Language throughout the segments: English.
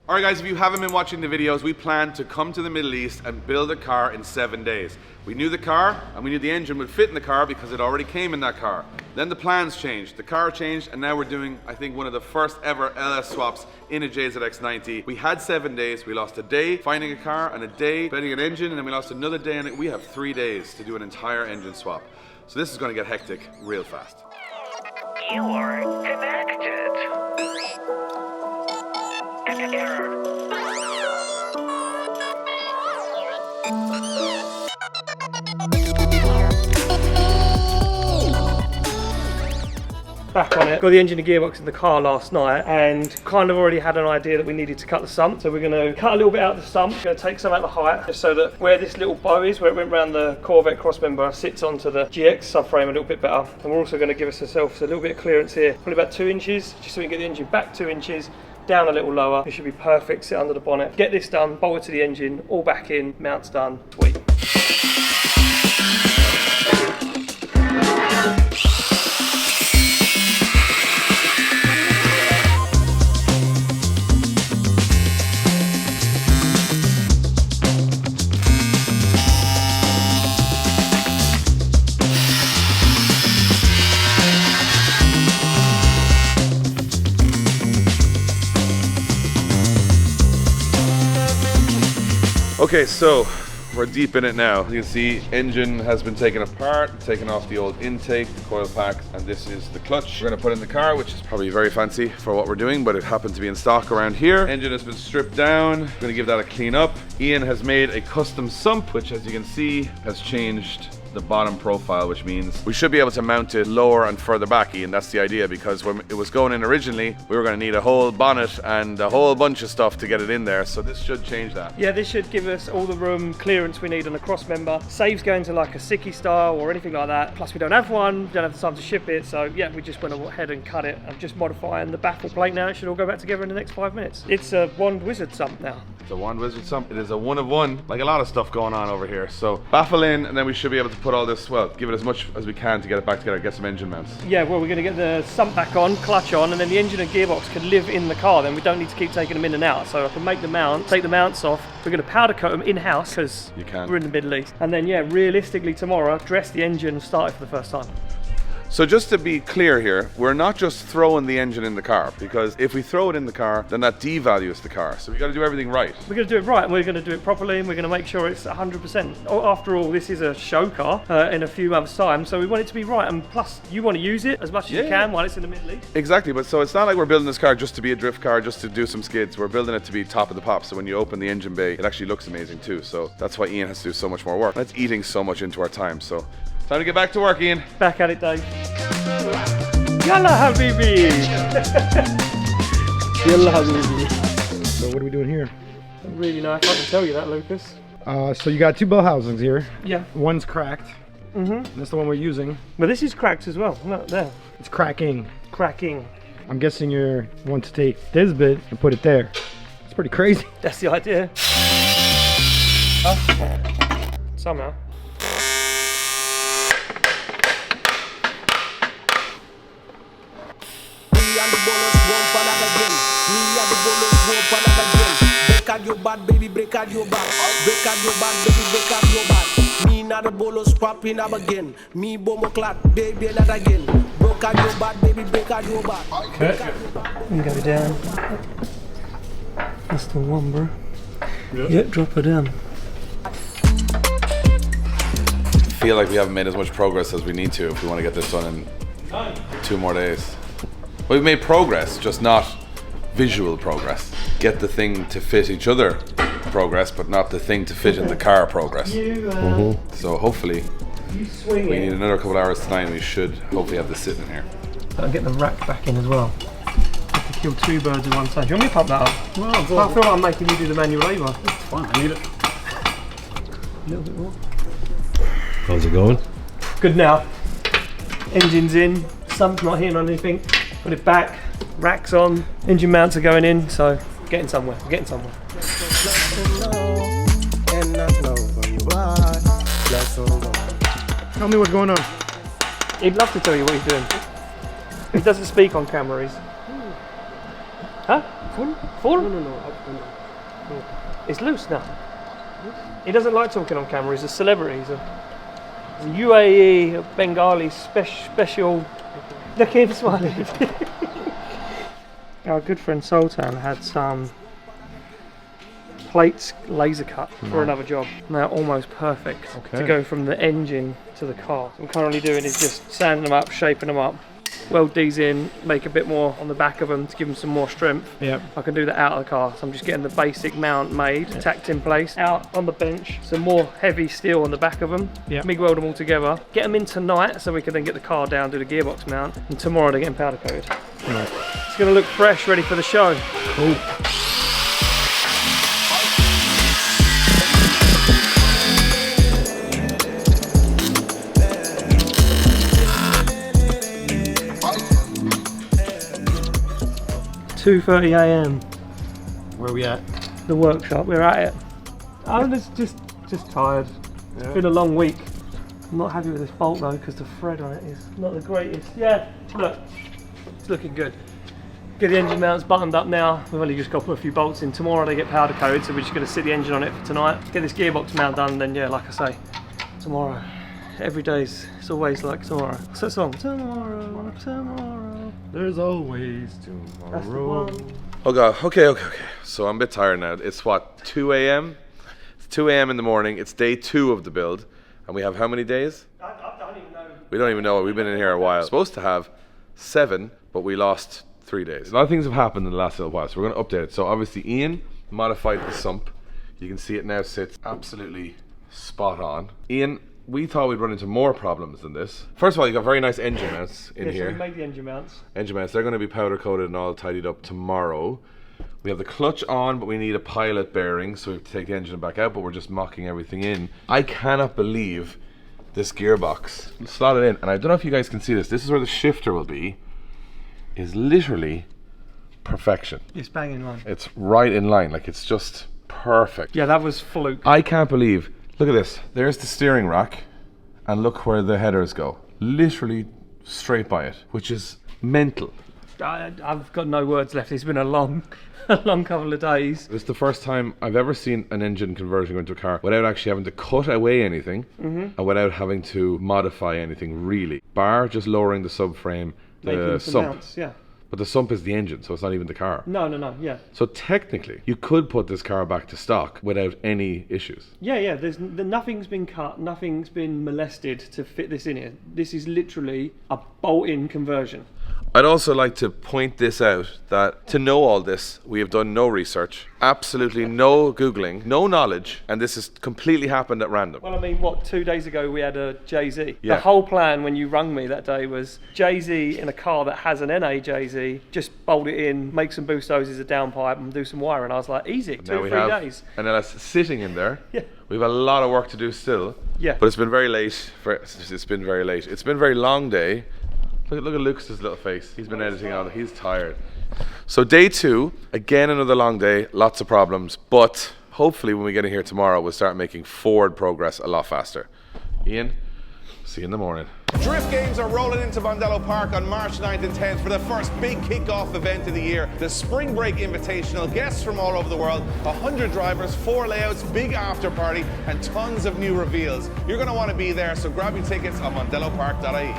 Alright guys, if you haven't been watching the videos, we planned to come to the Middle East and build a car in 7 days. We knew the car and we knew the engine would fit in the car because it already came in that car. Then the plans changed, the car changed, and now we're doing, I think, one of the first ever LS swaps in a JZX 90. We had 7 days, we lost a day finding a car and a day finding an engine, and then we lost another day, and we have 3 days to do an entire engine swap. So this is going to get hectic real fast. You are connected. Error. Back on it. Got the engine and gearbox in the car last night and kind of already had an idea that we needed to cut the sump. So we're going to cut a little bit out of the sump, going to take some out of the height just so that where this little bow is, where it went around the Corvette crossmember, sits onto the GX subframe a little bit better. And we're also going to give ourselves a little bit of clearance here, probably about 2 inches, just so we can get the engine back 2 inches, down a little lower. It should be perfect, sit under the bonnet. Get this done, bolt it to the engine, all back in, mounts done, sweet. Okay, so we're deep in it now. You can see engine has been taken apart, taken off the old intake, the coil packs, and this is the clutch we're going to put in the car, which is probably very fancy for what we're doing, but it happened to be in stock around here. Engine has been stripped down. Going to give that a clean up. Ian has made a custom sump, which as you can see has changed the bottom profile, which means we should be able to mount it lower and further back, Ian. That's the idea, because when it was going in originally, we were going to need a whole bonnet and a whole bunch of stuff to get it in there, so this should change that. Yeah, this should give us all the room clearance we need on the cross member. Saves going to like a Sickie style or anything like that. Plus we don't have one, don't have the time to ship it, so yeah, we just went ahead and cut it. I'm just modifying the baffle plate now. It should all go back together in the next 5 minutes. It's a Wand Wizard sump now. It's a Wand Wizard sump. It is a one of one, like a lot of stuff going on over here. So baffle in, and then we should be able to put all this, well, give it as much as we can to get it back together, get some engine mounts. Yeah, well, we're going to get the sump back on, clutch on, and then the engine and gearbox can live in the car. Then we don't need to keep taking them in and out. So I can make the mount, take the mounts off. We're going to powder coat them in-house because we're in the Middle East. And then, yeah, realistically tomorrow, dress the engine and start it for the first time. So just to be clear here, we're not just throwing the engine in the car, because if we throw it in the car, then that devalues the car. So we got to do everything right. We're going to do it right, and we're going to do it properly, and we're going to make sure it's 100%. After all, this is a show car in a few months' time, so we want it to be right. And plus, you want to use it as much as you can while it's in the Middle East. Exactly, but so it's not like we're building this car just to be a drift car, just to do some skids. We're building it to be top of the pops. So when you open the engine bay, it actually looks amazing too. So that's why Ian has to do so much more work. That's eating so much into our time. So time to get back to work, Ian. Back at it, Dave. Yalla habibi! Yalla habibi. So what are we doing here? I don't really know if I can tell you that, Lucas. So you got 2 bell housings here. Yeah. One's cracked. That's the one we're using. But this is cracked as well. Look there. It's cracking. Cracking. I'm guessing you want to take this bit and put it there. It's pretty crazy. That's the idea. Somehow. Break out your bad, baby, break out your bad. Break out your bad, baby, break out your bad. Me not the bolos popping up again. Me bomo clat, baby, not again. Break out your bad, baby, break out your bad. Okay. And go down. That's the one, bro. Yeah, drop her down. I feel like we haven't made as much progress as we need to if we want to get this done in 2 more days. We've made progress, just not visual progress. Get the thing to fit each other progress, but not the thing to fit in the car progress. So hopefully we need another couple hours tonight, and we should hopefully have this sitting in here. I'll get the rack back in as well. Have to kill 2 birds with one stone. Do you want me to pump that up? No, I feel like I'm making you do the manual labour. It's fine, I need it. A little bit more. How's it going? Good now. Engine's in, sump's not hitting on anything. Put it back, racks on, engine mounts are going in, so getting somewhere, getting somewhere. Tell me what's going on. He'd love to tell you what he's doing. He doesn't speak on camera, Huh? Full? Full? No, up and down. No. It's loose now. He doesn't like talking on camera. He's a celebrity. He's a UAE Bengali special. Look at him smiling. Our good friend Sultan had some plates laser cut for another job. They're almost perfect to go from the engine to the car. What I'm currently doing is just sanding them up, shaping them up, weld these in, make a bit more on the back of them to give them some more strength. Yep. I can do that out of the car, so I'm just getting the basic mount made, tacked in place, out on the bench, some more heavy steel on the back of them, MIG weld them all together, get them in tonight so we can then get the car down, do the gearbox mount, and tomorrow they're getting powder coated. Right. It's going to look fresh, ready for the show. Cool. .30 a.m. Where are we at? the workshop. We're at it. I'm just tired. It's been a long week. I'm not happy with this bolt though because the thread on it is not the greatest. Yeah, look, it's looking good. Get the engine mounts buttoned up now. We've only just got to put a few bolts in. Tomorrow they get powder coated, so we're just going to sit the engine on it for tonight. Get this gearbox mount done, and then yeah, like I say, tomorrow. Every day's it's always like tomorrow. What's that song? Tomorrow, tomorrow. There's always That's the tomorrow. one. Oh god, okay. So I'm a bit tired now. It's what, 2 a.m.? It's 2 a.m. in the morning. It's day 2 of the build. And we have how many days? I don't even know. We don't even know. We've been in here a while. We're supposed to have 7, but we lost 3 days. A lot of things have happened in the last little while, so we're going to update it. So obviously Ian modified the sump. You can see it now sits absolutely spot on. Ian, we thought we'd run into more problems than this. First of all, you got very nice engine mounts in here. So we made the engine mounts. Engine mounts, they're going to be powder coated and all tidied up tomorrow. We have the clutch on, but we need a pilot bearing, so we have to take the engine back out, but we're just mocking everything in. I cannot believe this gearbox slotted in, and I don't know if you guys can see this. This is where the shifter will be, is literally perfection. It's bang in line. It's right in line, like it's just perfect. Yeah, that was fluke. I can't believe, look at this. There's the steering rack, and look where the headers go. Literally straight by it, which is mental. I've got no words left. It's been a long couple of days. This is the first time I've ever seen an engine conversion go into a car without actually having to cut away anything and without having to modify anything really. Bar just lowering the subframe, the sump. Mounts, yeah. But the sump is the engine, so it's not even the car. No, yeah. So technically, you could put this car back to stock without any issues. Yeah. Nothing's been cut, nothing's been molested to fit this in here. This is literally a bolt-in conversion. I'd also like to point this out, that to know all this, we have done no research, absolutely no Googling, no knowledge, and this has completely happened at random. Well, I mean, what, 2 days ago we had a JZ. Yeah. The whole plan when you rung me that day was JZ in a car that has an NA JZ, just bolt it in, make some boost hoses, a downpipe, and do some wiring. I was like, easy, Now 2-3 days. And then that's sitting in there. Yeah. We have a lot of work to do still. Yeah. But it's been very late. It's been very late. It's been a very long day. Look at Lucas's little face. He's been editing on it. He's tired. So day 2, again another long day, lots of problems, but hopefully when we get in here tomorrow, we'll start making forward progress a lot faster. Ian, see you in the morning. Drift games are rolling into Mondello Park on March 9th and 10th for the first big kick-off event of the year, the Spring Break Invitational. Guests from all over the world, 100 drivers, 4 layouts, big after party, and tons of new reveals. You're going to want to be there, so grab your tickets on mondellopark.ie.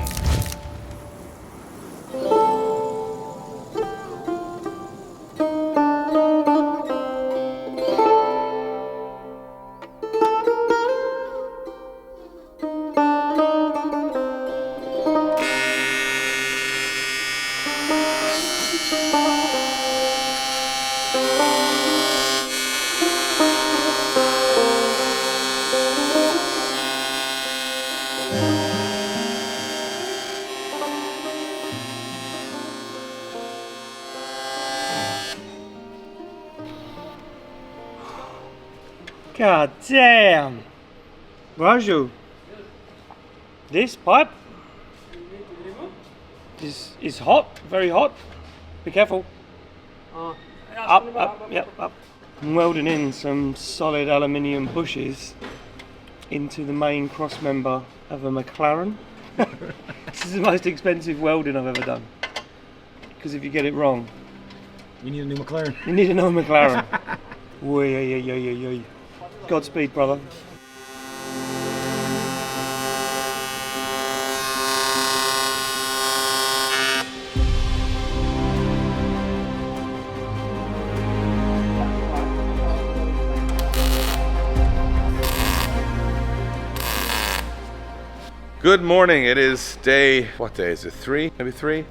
God damn! Raju, this pipe is hot, very hot. Be careful. Up, yep, up. I'm welding in some solid aluminium bushes into the main cross member of a McLaren. This is the most expensive welding I've ever done. Because if you get it wrong, You need a new McLaren. You need another McLaren. Oy. Godspeed, brother. Good morning. It is day, what day is it? 3? Maybe 3?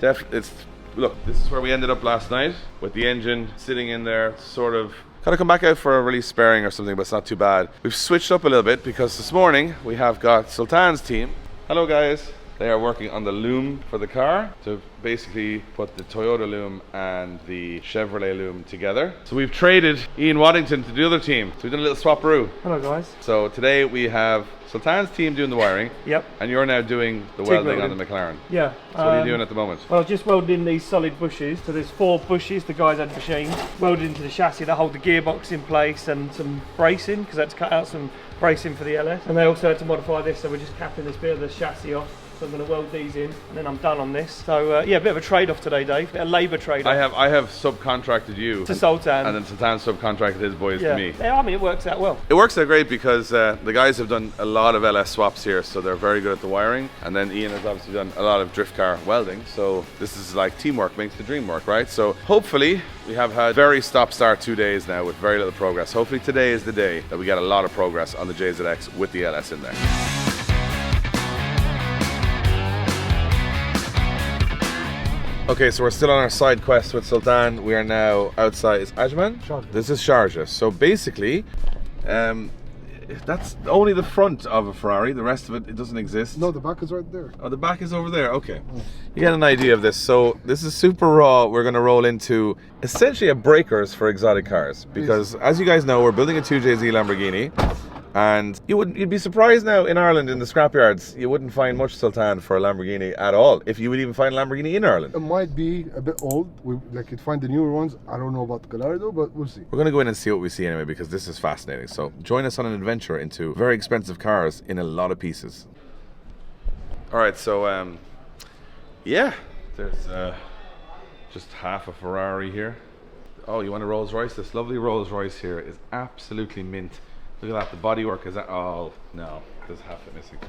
Look, this is where we ended up last night with the engine sitting in there, sort of. Gotta come back out for a release sparing or something, but it's not too bad. We've switched up a little bit because this morning we have got Sultan's team. Hello guys. They are working on the loom for the car to basically put the Toyota loom and the Chevrolet loom together. So we've traded Ian Waddington to the other team. So we've done a little swap-a-roo. Hello, guys. So today we have Sultan's team doing the wiring. Yep. And you're now doing the welding on the McLaren. Yeah. So what are you doing at the moment? Well, I've just welded in these solid bushes. So there's 4 bushes the guys had machined. Welded into the chassis that hold the gearbox in place and some bracing, because I had to cut out some bracing for the LS. And they also had to modify this, so we're just capping this bit of the chassis off. So I'm going to weld these in, and then I'm done on this. So yeah, a bit of a trade-off today, Dave. A labour trade-off. I have subcontracted you to Sultan, and then Sultan subcontracted his boys to me. Yeah, I mean it works out well. It works out great because the guys have done a lot of LS swaps here, so they're very good at the wiring. And then Ian has obviously done a lot of drift car welding, so this is like teamwork makes the dream work, right? So hopefully we have had very stop-start 2 days now with very little progress. Hopefully today is the day that we get a lot of progress on the JZX with the LS in there. Okay, so we're still on our side quest with Sultan. We are now outside. Is Ajman? Sharjah. This is Sharjah. So basically, that's only the front of a Ferrari. The rest of it doesn't exist. No, the back is right there. Oh, the back is over there. Okay. You get an idea of this. So this is super raw. We're going to roll into essentially a breakers for exotic cars. Because as you guys know, we're building a 2JZ Lamborghini. And you'd be surprised now in Ireland in the scrapyards, you wouldn't find much Sultan for a Lamborghini at all. If you would even find a Lamborghini in Ireland. It might be a bit old. You'd find the newer ones. I don't know about Gallardo, but we'll see. We're going to go in and see what we see anyway, because this is fascinating. So join us on an adventure into very expensive cars in a lot of pieces. All right, so yeah, there's just half a Ferrari here. Oh, you want a Rolls Royce? This lovely Rolls Royce here is absolutely mint. Look at that, the bodywork is that. Oh no, there's half it missing.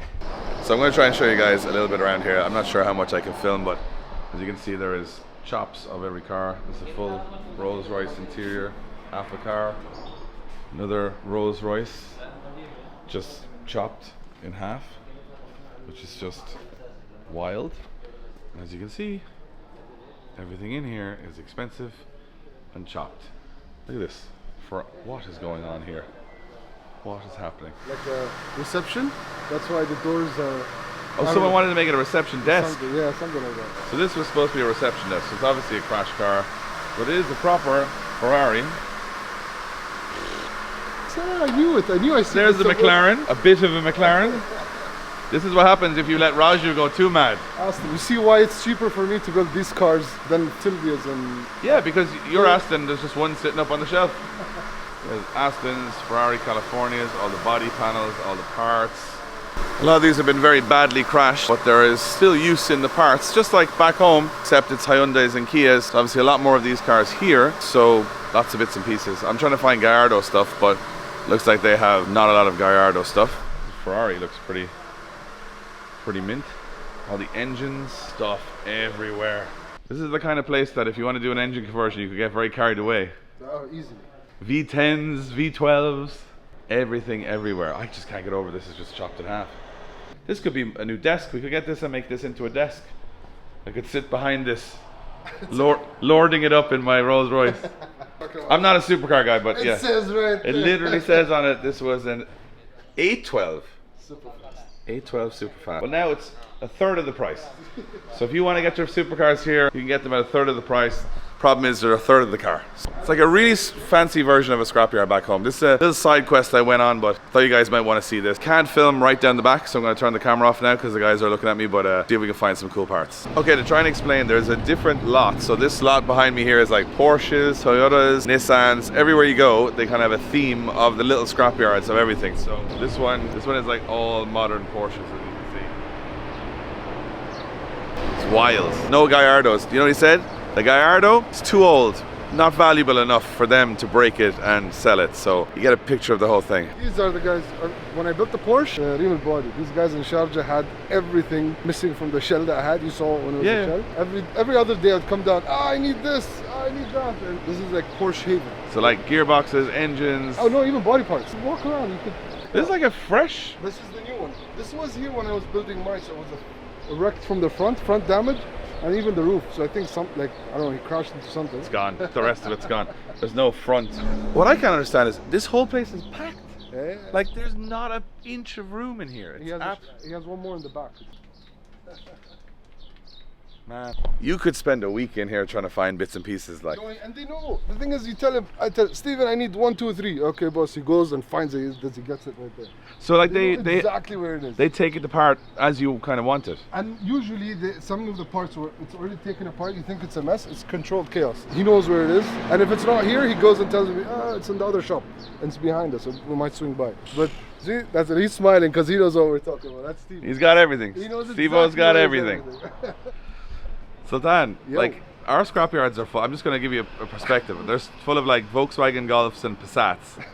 So I'm going to try and show you guys a little bit around here. I'm not sure how much I can film, but as you can see, there is chops of every car. This is a full Rolls Royce interior, half a car. Another Rolls Royce, just chopped in half, which is just wild. And as you can see, everything in here is expensive and chopped. Look at this. For what is going on here? What is happening? Like a reception. That's why the doors are. Oh, someone wanted to make it a reception desk. Something like that. So this was supposed to be a reception desk. So it's obviously a crash car, but it is a proper Ferrari. So I knew it. I see. There's the McLaren, a bit of a McLaren. This is what happens if you let Raju go too mad. Aston, you see why it's cheaper for me to build these cars than Tilbias and. Yeah, because your Aston, there's just one sitting up on the shelf. There's Astons, Ferrari Californias, all the body panels, all the parts. A lot of these have been very badly crashed, but there is still use in the parts, just like back home, except it's Hyundais and Kias. Obviously a lot more of these cars here, so lots of bits and pieces. I'm trying to find Gallardo stuff, but looks like they have not a lot of Gallardo stuff. Ferrari looks pretty mint. All the engines, stuff everywhere. This is the kind of place that if you want to do an engine conversion, you could get very carried away. Oh, easily. V10s, V12s, everything everywhere. I just can't get over this. It's just chopped in half. This could be a new desk. We could get this and make this into a desk. I could sit behind this, lording it up in my Rolls Royce. I'm not a supercar guy, but yeah. It says right there. It literally says on it, this was an 812. Super fast. 812 Superfast. Well, now it's a third of the price. So if you want to get your supercars here, you can get them at a third of the price. Problem is they're a third of the car. It's like a really fancy version of a scrapyard back home. This is a little side quest I went on, but I thought you guys might want to see this. Can't film right down the back, so I'm going to turn the camera off now because the guys are looking at me, but see if we can find some cool parts. Okay, to try and explain, there's a different lot. So this lot behind me here is like Porsches, Toyotas, Nissans. Everywhere you go, they kind of have a theme of the little scrapyards of everything. So this one is like all modern Porsches, as you can see. It's wild. No Gallardos. You know what he said? The Gallardo is too old. not valuable enough for them to break it and sell it. So you get a picture of the whole thing. These are the guys, when I built the Porsche, real body, these guys in Sharjah had everything missing from the shell that I had. You saw when it was a shell. Every other day I'd come down, I need this, I need that. And this is like Porsche haven. So like gearboxes, engines. Oh no, even body parts. Walk around, you could. This is like a fresh. This is the new one. This was here when I was building mine, so it was wrecked from the front damage, and even the roof. So I think I don't know, he crashed into something. It's gone. The rest of it's gone. There's no front. What I can't understand is this whole place is packed. Yeah. Like there's not an inch of room in here. He has one more in the back. Man, you could spend a week in here trying to find bits and pieces like. And they know. The thing is, you tell him, Steven, I need 1, 2, 3. Okay, boss. He goes and finds it. He gets it right there. So like they know exactly where it is. They take it apart as you kind of want it. And usually, some of the parts where it's already taken apart, you think it's a mess. It's controlled chaos. He knows where it is, and if it's not here, he goes and tells me, it's in the other shop, and it's behind us, so we might swing by. But see, that's it. He's smiling because he knows what we're talking about. That's Steve. He's got everything. He knows Steve-O's got everything. Sultan, Yo. like our scrapyards are full. I'm just going to give you a perspective. They're full of like Volkswagen Golfs and Passats.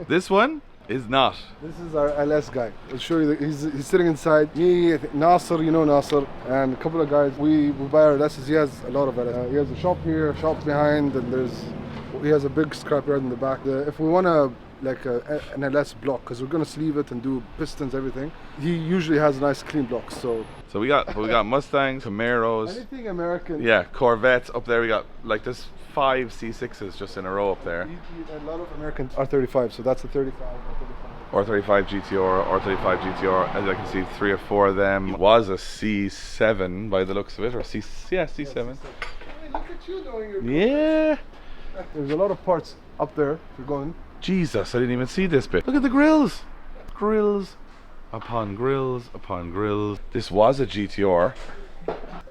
This one is not. This is our LS guy. I'll show you. He's sitting inside. Me, I think Nasser, you know Nasser, and a couple of guys. We buy our LSs. He has a lot of LS. He has a shop here, a shop behind, and he has a big scrapyard in the back. If we want to like an LS block, because we're gonna sleeve it and do pistons, everything. He usually has nice clean blocks. So we got Mustangs, Camaros, anything American. Yeah, Corvettes up there. We got like there's 5 C6s just in a row up there. A lot of American R35, so that's a 35. R35 GTR, R35 GTR. As I can see, 3 or 4 of them was a C7 by the looks of it, or C7. Hey, look at you knowing your. Yeah. There's a lot of parts up there. If you're going. Jesus, I didn't even see this bit. Look at the grills. Grills upon grills upon grills. This was a GTR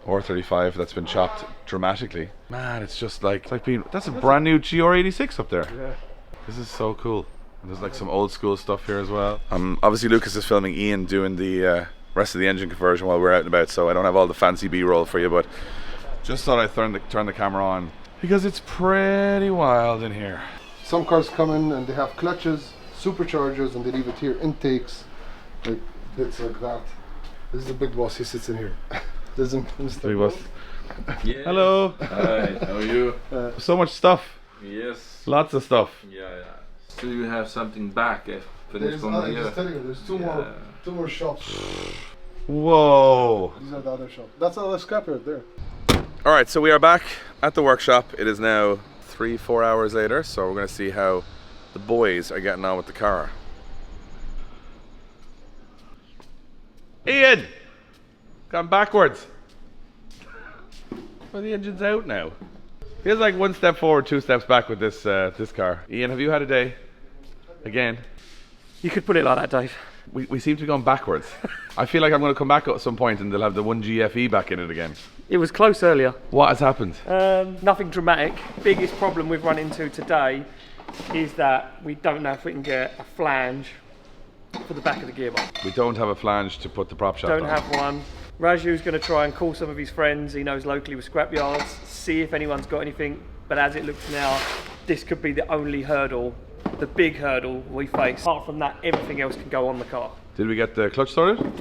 R35 that's been chopped dramatically. Man, it's just like being, that's a brand new GR86 up there. Yeah. This is so cool. And there's like some old school stuff here as well. Obviously Lucas is filming Ian doing the rest of the engine conversion while we're out and about, so I don't have all the fancy B-roll for you, but just thought I'd turn the camera on because it's pretty wild in here. Some cars come in and they have clutches, superchargers, and they leave it here, intakes, like bits like that. This is the big boss, he sits in here. This is Mr. Big boss. Yeah. Hello. Hi, how are you? So much stuff. Yes. Lots of stuff. Yeah. So you have something back if There's two more shops. Whoa. These are the other shops. That's another scrapyard there. All right, so we are back at the workshop. It is now 3-4 hours later, so we're going to see how the boys are getting on with the car. Ian! Gone backwards. Well, the engine's out now. Feels like 1 step forward, 2 steps back with this this car. Ian, have you had a day? Again? You could put it like that, Dave. We seem to be going backwards. I feel like I'm going to come back at some point and they'll have the 1GFE back in it again. It was close earlier. What has happened? Nothing dramatic. Biggest problem we've run into today is that we don't know if we can get a flange for the back of the gearbox. We don't have a flange to put the prop shaft on. Don't have one. Raju's going to try and call some of his friends he knows locally with scrapyards, see if anyone's got anything. But as it looks now, this could be the only hurdle, the big hurdle we face. Apart from that, everything else can go on the car. Did we get the clutch sorted?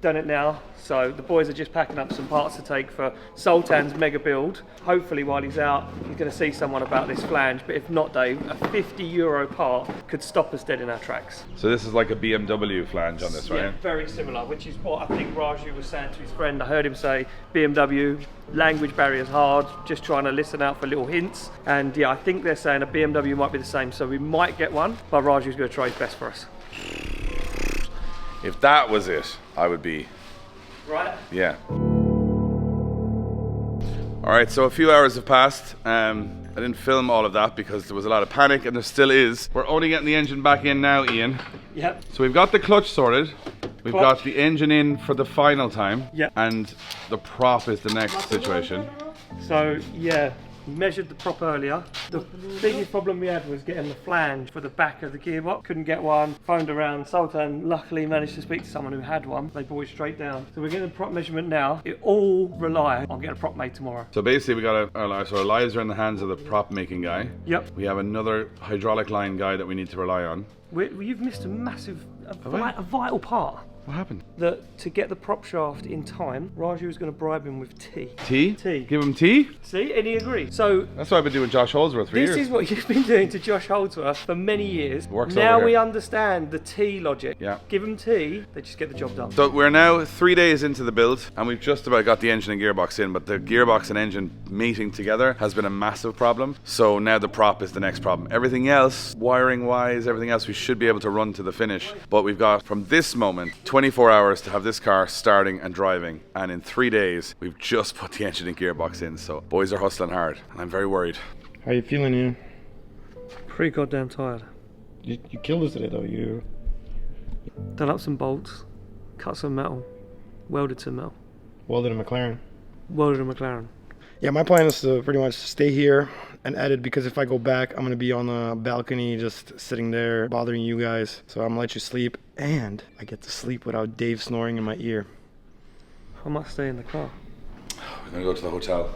Done it now, so the boys are just packing up some parts to take for Sultan's mega build. Hopefully while he's out, he's going to see someone about this flange, but if not, Dave, a €50 part could stop us dead in our tracks. So this is like a BMW flange on this, right? Yeah, very similar, which is what I think Raju was saying to his friend. I heard him say BMW, language barrier's hard, just trying to listen out for little hints. And yeah, I think they're saying a BMW might be the same, so we might get one, but Raju's going to try his best for us. If that was it, I would be... Right? Yeah. Alright, so a few hours have passed. I didn't film all of that because there was a lot of panic, and there still is. We're only getting the engine back in now, Ian. Yep. So we've got the clutch sorted. We've got the engine in for the final time. Yep. And the prop is the next situation. So yeah, We measured the prop earlier. The biggest problem we had was getting the flange for the back of the gearbox. Couldn't get one. Phoned around. Sultan luckily managed to speak to someone who had one. They brought it straight down. So we're getting the prop measurement now. It all rely on getting a prop made tomorrow. So basically we got our lives are in the hands of the prop making guy. Yep. We have another hydraulic line guy that we need to rely on. You've missed a massive, a vital part. What happened? That to get the prop shaft in time, Raju was going to bribe him with tea. Tea? Tea. Give him tea? See, and he agreed. So That's what I've been doing with Josh Holdsworth for years. this is what you've been doing to Josh Holdsworth for many years. Works now over we here. understand the tea logic. Yeah. Give them tea, they just get the job done. So we're now 3 days into the build and we've just about got the engine and gearbox in, but the gearbox and engine mating together has been a massive problem. So now the prop is the next problem. Everything else, wiring wise, everything else, we should be able to run to the finish. But we've got from this moment 24 hours to have this car starting and driving, and in 3 days we've just put the engine and gearbox in. So boys are hustling hard and I'm very worried. How you feeling, Ian? Pretty goddamn tired. You killed us today, though. You Done up some bolts, cut some metal, welded some metal, welded a McLaren. welded a McLaren. Yeah, my plan is to pretty much stay here and edit, because if I go back, I'm gonna be on the balcony just sitting there bothering you guys. So I'm gonna let you sleep, and I get to sleep without Dave snoring in my ear. I might stay in the car. We're gonna go to the hotel,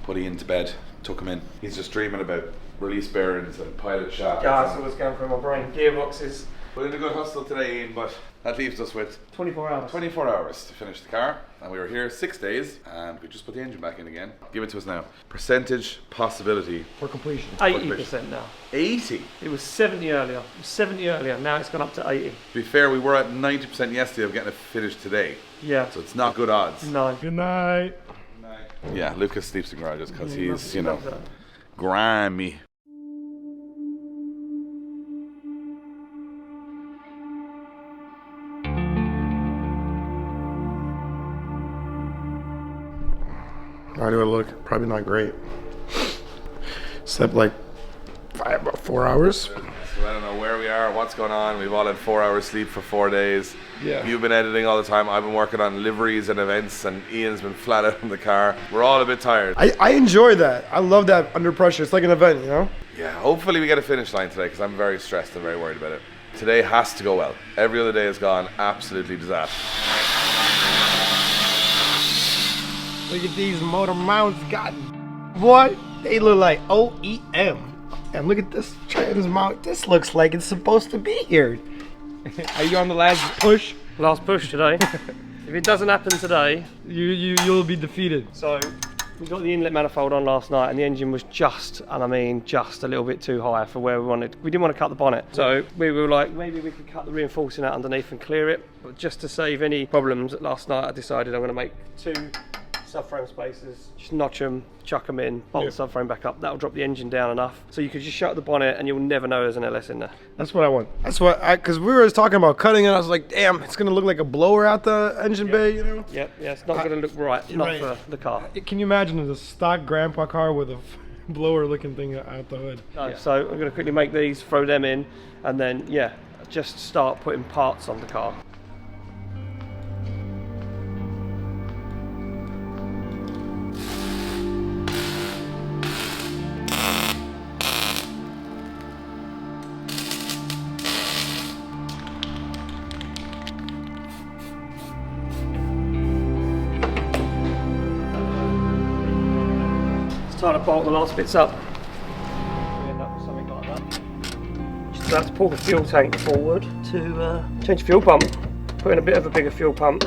put Ian to bed, tuck him in. He's just dreaming about release bearings and pilot shafts. Yeah, that's what's going through my brain. Gearboxes, We're in a good hustle today, Ian, but that leaves us with 24 hours. 24 hours to finish the car, and we were here 6 days, and we just put the engine back in again. Give it to us now. Percentage possibility. For completion. 80% now. 80. It was 70 earlier. It was 70 earlier. Now it's gone up to 80. To be fair, we were at 90% yesterday of getting it finished today, Yeah. so it's not good odds. No. Good night. Yeah, Lucas sleeps in garages because He he's, you loves know, that. grimy. How do I look? Probably not great. Slept like about 4 hours. So I don't know where we are, what's going on. We've all had 4 hours sleep for 4 days. Yeah. You've been editing all the time. I've been working on liveries and events, and Ian's been flat out in the car. We're all a bit tired. I enjoy that. I love that under pressure. It's like an event, you know? Yeah, hopefully we get a finish line today because I'm very stressed and very worried about it. Today has to go well. Every other day has gone absolutely disaster. Look at these motor mounts, God. What? They look like OEM. And look at this trans mount. This looks like it's supposed to be here. Are you on the last push? Last push today. If it doesn't happen today, You'll be defeated. so we got the inlet manifold on last night, and the engine was just, and I mean just a little bit too high for where we wanted. We didn't want to cut the bonnet, so we were like, maybe we could cut the reinforcing out underneath and clear it. But just to save any problems, last night I decided I'm going to make 2 subframe spacers, just notch them, chuck them in, bolt the subframe back up. That'll drop the engine down enough, so you can just shut the bonnet and you'll never know there's an LS in there. That's what I want. That's what because we were talking about cutting it. I was like, damn, it's gonna look like a blower out the engine bay, you know? Yep, yeah, it's not going to look right, not right. for the car. Can you imagine a stock grandpa car with a blower looking thing out the hood? No, so I'm going to quickly make these, throw them in, and then, yeah, just start putting parts on the car. Trying to bolt the last bits up. We end up with something like that. Just about to pull the fuel tank forward to change the fuel pump. Put in a bit of a bigger fuel pump.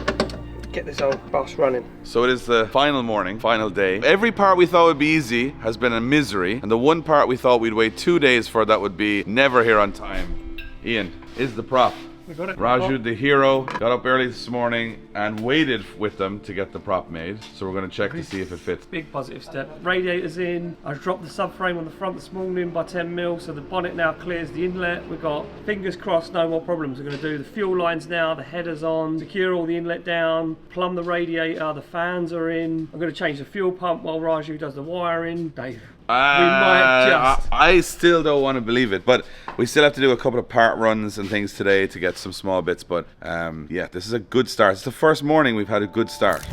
Get this old bus running. So it is the final morning, final day. Every part we thought would be easy has been a misery, and the one part we thought we'd wait 2 days for that would be never here on time. Ian, is the prop. We got it. Raju, the hero, got up early this morning and waited with them to get the prop made. So we're going to check to see if it fits. Big positive step. Radiator's in. I dropped the subframe on the front this morning by 10 mil, so the bonnet now clears the inlet. We've got, fingers crossed, no more problems. We're going to do the fuel lines now, the header's on, secure all the inlet down, plumb the radiator, the fans are in. I'm going to change the fuel pump while Raju does the wiring. Dave. I still don't want to believe it, but we still have to do a couple of part runs and things today to get some small bits. But yeah, this is a good start. It's the first morning we've had a good start.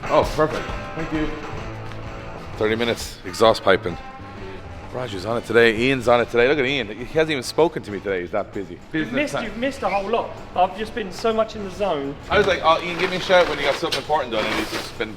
Oh, perfect. Thank you. 30 minutes, exhaust piping. Raju's on it today, Ian's on it today. Look at Ian, he hasn't even spoken to me today, he's that busy. You've missed a whole lot. I've just been so much in the zone. I was like, oh, Ian, give me a shout when you got something important done, and he's just been...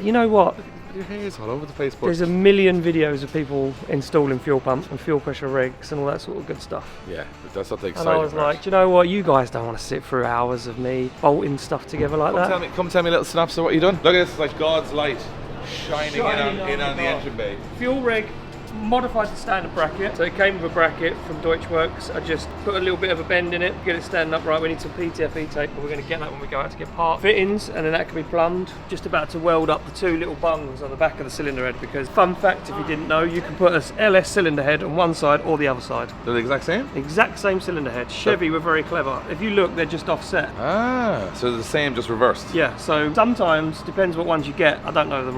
You know what? Your hair's all over the place, but... There's a million videos of people installing fuel pumps and fuel pressure rigs and all that sort of good stuff. Yeah, but that's not the And exciting I was part. like, do you know what? You guys don't want to sit through hours of me bolting stuff together like that. Come tell me a little synopsis of what you've done. Look at this, it's like God's light shining in on the engine bay. Fuel rig, modified the standard bracket. So it came with a bracket from Deutschwerks. I just put a little bit of a bend in it, get it standing upright. We need some PTFE tape, but we're going to get that when we go out to get part fittings, and then that can be plumbed. Just about to weld up the two little bungs on the back of the cylinder head, because fun fact, if you didn't know, you can put an LS cylinder head on one side or the other side. They're the exact same? Exact same cylinder head. Chevy were very clever. If you look, they're just offset. Ah, so they're the same, just reversed. Yeah, so sometimes, depends what ones you get. I don't know the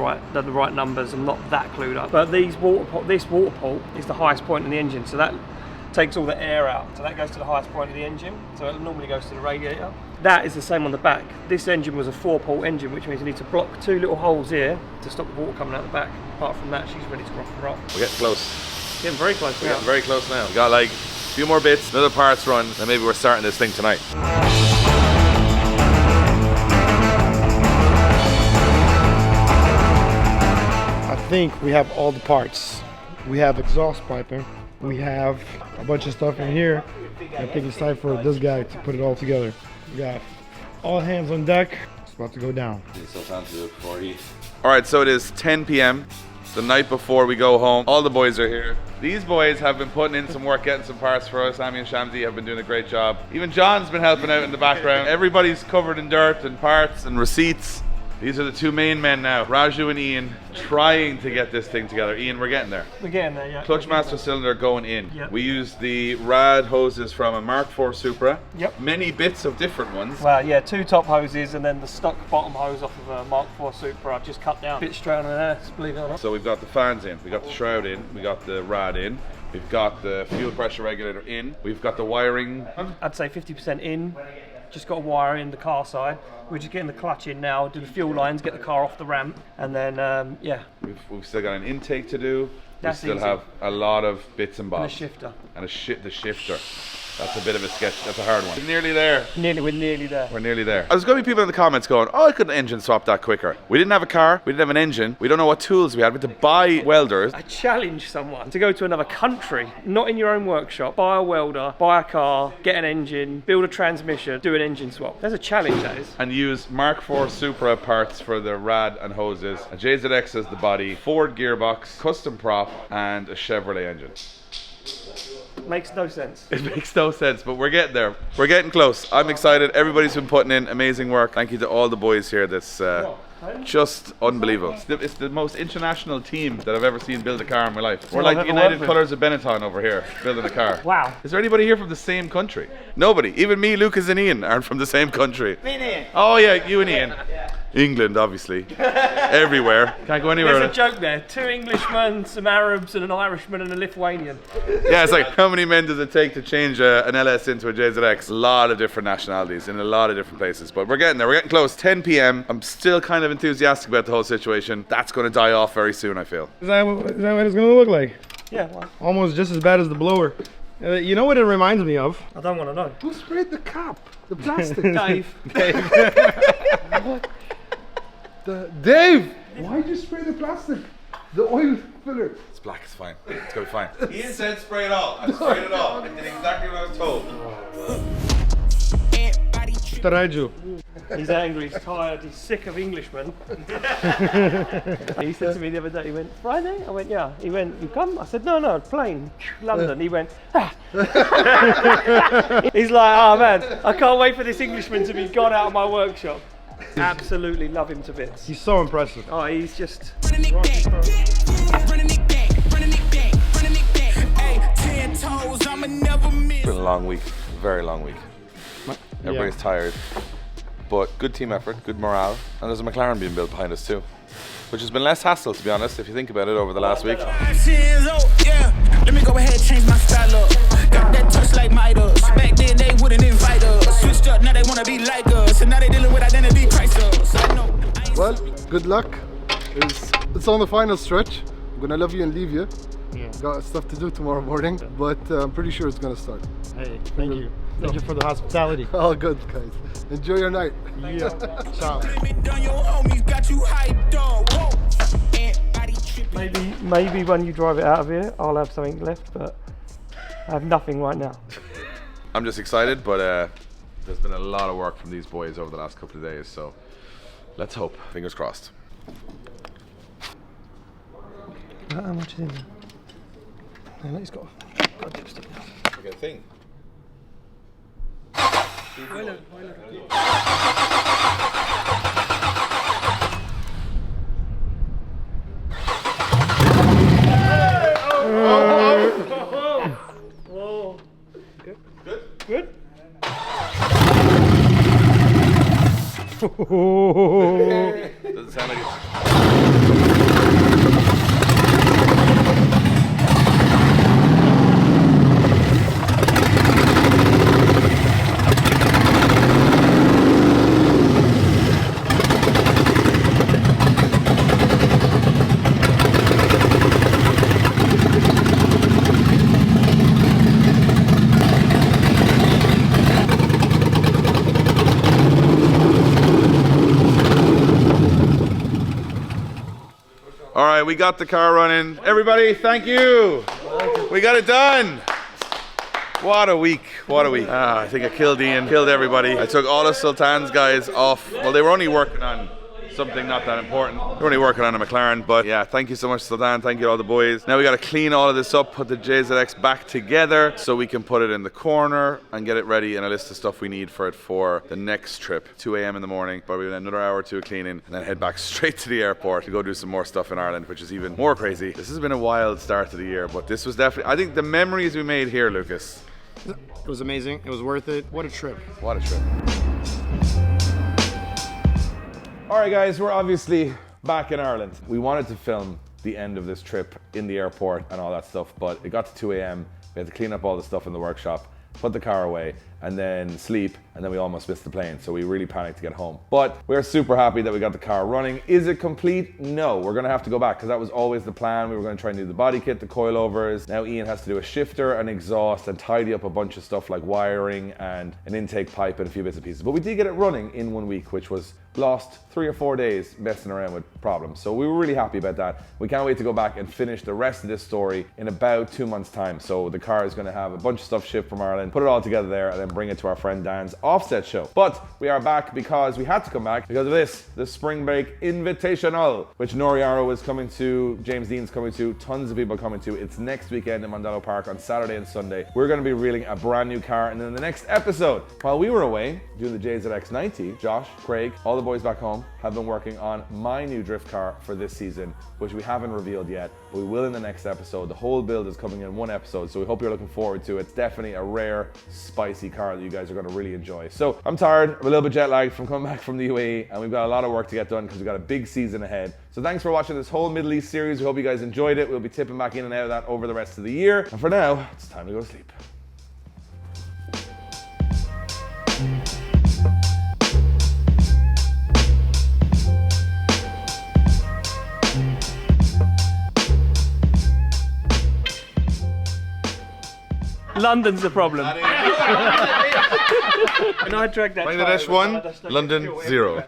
right numbers, I'm not that clued up. But this water port is the highest point in the engine, so that takes all the air out. So that goes to the highest point of the engine, so it normally goes to the radiator. That is the same on the back. This engine was a 4-port engine, which means you need to block 2 little holes here to stop the water coming out the back. Apart from that, she's ready to rock and roll. We're getting close. Getting very close We're now. getting very close now. We got like a few more bits, another parts run, and maybe we're starting this thing tonight. I think we have all the parts. We have exhaust piping. We have a bunch of stuff in here. I think it's time for this guy to put it all together. We got all hands on deck. It's about to go down. Alright, so it is 10 p.m. the night before we go home. All the boys are here. These boys have been putting in some work, getting some parts for us. Sammy and Shamsi have been doing a great job. Even John's been helping out in the background. Everybody's covered in dirt and parts and receipts. These are the two main men now, Raju and Ian, trying to get this thing together. Ian, we're getting there. We're getting there, yeah. Clutch master cylinder going in. Yep. We use the rad hoses from a Mark IV Supra. Yep. Many bits of different ones. Well, yeah, 2 top hoses and then the stock bottom hose off of a Mark IV Supra. I've just cut down. Fit straight on there, believe it or not. So we've got the fans in, we got the shroud in, we got the rad in, we've got the fuel pressure regulator in, we've got the wiring. I'd say 50% in. Just got a wire in the car side. We're just getting the clutch in now, do the fuel lines, get the car off the ramp, and then, yeah. We've still got an intake to do. That's we still easy. have a lot of bits and bobs. And a shifter. And the shifter. That's a bit of a sketch. That's a hard one. We're nearly there. We're nearly there. We're nearly there. There's going to be people in the comments going, oh, I couldn't engine swap that quicker. We didn't have a car. We didn't have an engine. We don't know what tools we had. We had to buy welders. I challenge someone to go to another country, not in your own workshop, buy a welder, buy a car, get an engine, build a transmission, do an engine swap. There's a challenge, that is. And use Mark IV Supra parts for the rad and hoses, a JZX as the body, Ford gearbox, custom prop, and a Chevrolet engine. Makes no sense. It makes no sense, but we're getting there. We're getting close. I'm excited. Everybody's been putting in amazing work. Thank you to all the boys here. That's just unbelievable. It's the most international team that I've ever seen build a car in my life. We're like the United Colours of Benetton over here, building a car. Wow. Is there anybody here from the same country? Nobody. Even me, Lucas and Ian aren't from the same country. Me and Ian. Oh yeah, you and Ian. Yeah. England, obviously. Everywhere. Can't go anywhere. There's a joke there. 2 Englishmen, some Arabs, and an Irishman and a Lithuanian. Yeah, it's like, how many men does it take to change an LS into a JZX? A lot of different nationalities in a lot of different places. But we're getting there. We're getting close. 10 p.m. I'm still kind of enthusiastic about the whole situation. That's going to die off very soon, I feel. Is that what it's going to look like? Yeah, well, Almost just as bad as the blower. You know what it reminds me of? I don't want to know. Who sprayed the cap? The plastic? Dave. Dave! Why'd you spray the plastic? The oil filler. It's black, it's fine. It's going to be fine. Ian said spray it all. I sprayed it all. I did exactly what I was told. Raju. He's angry, he's tired, he's sick of Englishmen. He said to me the other day, he went, Friday? I went, yeah. He went, you come? I said, no, plane, London. He went, ah. He's like, oh man, I can't wait for this Englishman to be gone out of my workshop. Absolutely love him to bits. He's so impressive. Oh, he's just... It's been a long week, a very long week. Everybody's tired, but good team effort, good morale, and there's a McLaren being built behind us too, which has been less hassle, to be honest, if you think about it, over the last week. Let me go ahead and change my style up. Got that touch like Midas. Back then they wouldn't invite us. Switched up, now they wanna be like us. And now they dealing with identity crisis. I know. Good luck. It's on the final stretch. I'm gonna love you and leave you. Yeah. Got stuff to do tomorrow morning, but I'm pretty sure it's gonna start. Hey, thank you. Thank you for the hospitality. All good, guys. Enjoy your night. Yeah. Ciao. Maybe when you drive it out of here, I'll have something left, but I have nothing right now. I'm just excited, but there's been a lot of work from these boys over the last couple of days, so let's hope. Fingers crossed. How much is in there? No, he's got a dipstick now. Okay, thing. Good? Doesn't sound like it's... All right, we got the car running. Everybody, thank you. We got it done. What a week, what a week. I think I killed Ian, killed everybody. I took all of Sultan's guys off. Well, they were only working on something not that important. They were only working on a McLaren, but yeah, thank you so much, Sultan. Thank you all the boys. Now we got to clean all of this up, put the JZX back together so we can put it in the corner and get it ready and a list of stuff we need for it for the next trip. 2 a.m. in the morning, probably another hour or two of cleaning, and then head back straight to the airport to go do some more stuff in Ireland, which is even more crazy. This has been a wild start to the year, but this was definitely, I think the memories we made here, Lucas. It was amazing. It was worth it. What a trip. What a trip. All right, guys, we're obviously back in Ireland. We wanted to film the end of this trip in the airport and all that stuff, but it got to 2 a.m. We had to clean up all the stuff in the workshop, put the car away, and then sleep, and then we almost missed the plane, so we really panicked to get home. But we're super happy that we got the car running. Is it complete? No, we're gonna have to go back, because that was always the plan. We were gonna try and do the body kit, the coilovers. Now Ian has to do a shifter, an exhaust, and tidy up a bunch of stuff like wiring and an intake pipe and a few bits and pieces. But we did get it running in 1 week, which was lost 3 or 4 days messing around with problems. So we were really happy about that. We can't wait to go back and finish the rest of this story in about 2 months' time. So the car is gonna have a bunch of stuff shipped from Ireland, put it all together there, and then bring it to our friend Dan's offset show. But we are back because we had to come back because of this, the Spring Break Invitational, which Noriaro is coming to, James Dean's coming to, tons of people coming to. It's next weekend in Mondello Park on Saturday and Sunday. We're gonna be reeling a brand new car, and then the next episode, while we were away doing the JZX 90, Josh, Craig, all the boys back home have been working on my new drift car for this season, which we haven't revealed yet, but we will in the next episode. The whole build is coming in one episode, so we hope you're looking forward to it. It's definitely a rare, spicy car that you guys are going to really enjoy. So I'm tired, I'm a little bit jet lagged from coming back from the UAE, and we've got a lot of work to get done because we've got a big season ahead. So thanks for watching this whole Middle East series. We hope you guys enjoyed it. We'll be tipping back in and out of that over the rest of the year. And for now, it's time to go to sleep. London's the problem. And I dragged that Bangladesh tire, 1, I just don't London feel it. 0.